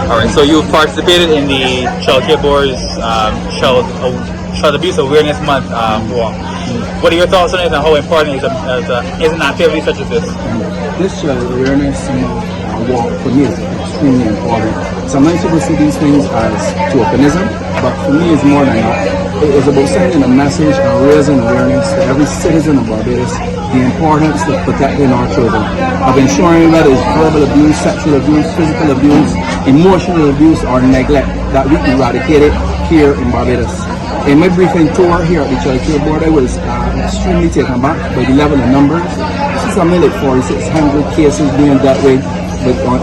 Alright, so you've participated in the Child Care Board's Child Abuse Awareness Month walk. What are your thoughts on it, and how important is an activity such as this? This Child Awareness walk for me is extremely important. Sometimes people see these things as tokenism, but for me it's more than that. It is about sending a message and raising awareness to every citizen of Barbados the importance of protecting our children, of ensuring that it's verbal abuse, sexual abuse, physical abuse, emotional abuse, or neglect, that we eradicate it here in Barbados. In my briefing tour here at the Child Care Board, I was extremely taken back by the level of numbers. This is something like 4,600 cases being dealt with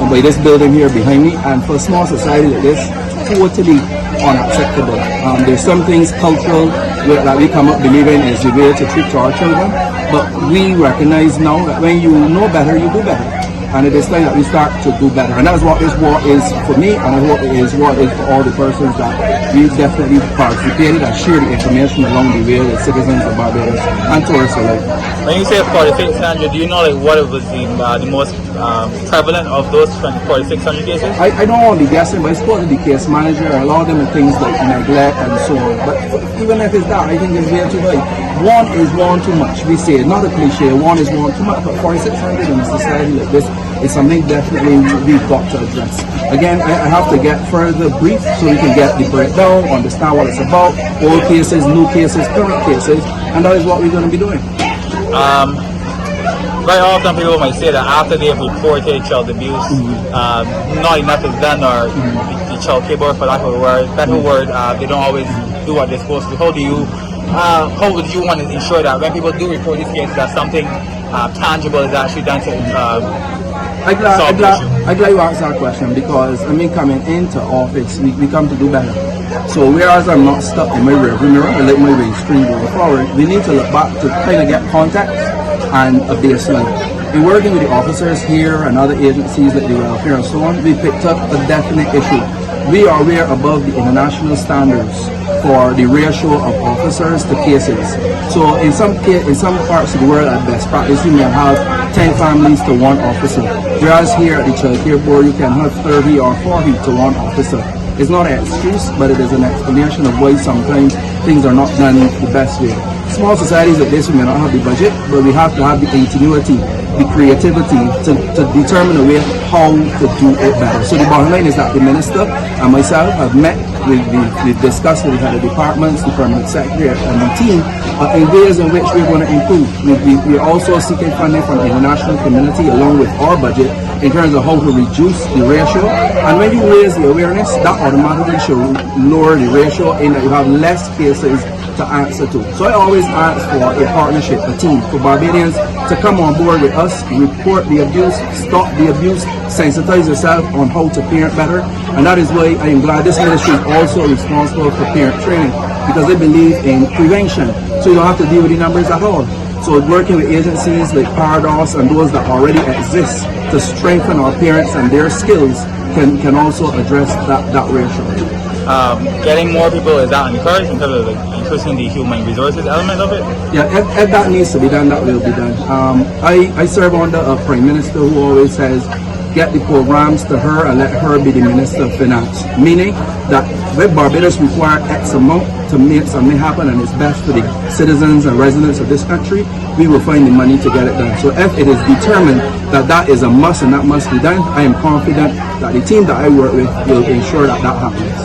by this building here behind me, and for a small society like this, totally unacceptable. There's some things cultural that we come up believing is the way to treat our children, but we recognize now that when you know better, you do better. And it is time that we start to do better. And that's what this war is for me, and I hope it is what it is for all the persons that we definitely participated and share the information along the way with citizens of Barbados and tourists alike. When you say 4,600, do you know like what was the most prevalent of those 4,600 cases? I don't want to be guessing, but I spoke to the case manager, and a lot of them are things like neglect and so on. But even if it's that, I think it's way too high. One is one too much. We say, not a cliche, one is one too much, but 4,600 in a society like this is something definitely we've got to address. Again, I have to get further brief so we can get the breakdown, understand what it's about, old cases, new cases, current cases, and that is what we're going to be doing. Very often people might say that after they have reported child abuse, not enough is done, or the Child Care Board, for lack of a word, they don't always do what they're supposed to. How would you want to ensure that when people do report these cases, that something tangible is actually done to I'm glad you asked that question, because I mean, coming into office, we come to do better. So whereas I'm not stuck in my rearview mirror, I let my way stream going forward, we need to look back to kind of get context and a baseline. In working with the officers here and other agencies like the welfare and so on, we picked up a definite issue. We are way above the international standards for the ratio of officers to cases. So in some parts of the world, at best practice, you may have 10 families to one officer. Whereas here at the Child Care Board, you can have 30 or 40 to one officer. It's not an excuse, but it is an explanation of why sometimes things are not done the best way. Small societies like this, we may not have the budget, but we have to have the ingenuity, the creativity to determine a way how to do it better. So the bottom line is that the Minister and myself have met, we've discussed with the head of departments, the Permanent Secretary and the team in ways in which we're going to improve. We're also seeking funding from the international community along with our budget in terms of how to reduce the ratio. And when you raise the awareness, that automatically should lower the ratio in that you have less cases to answer to. So I always ask for a partnership, a team, for Barbadians to come on board with us, report the abuse, stop the abuse, sensitize yourself on how to parent better. And that is why I am glad this ministry is also responsible for parent training, because they believe in prevention, so you don't have to deal with the numbers at all. So working with agencies like Barbados and those that already exist to strengthen our parents and their skills can also address that ratio. Getting more people, is that encouraged in terms of increasing the human resources element of it? Yeah, if that needs to be done, that will be done. I serve under a Prime Minister who always says, get the programs to her and let her be the Minister of Finance. Meaning that when Barbados require X amount to make something happen and it's best for the citizens and residents of this country, we will find the money to get it done. So if it is determined that that is a must and that must be done, I am confident that the team that I work with will ensure that that happens.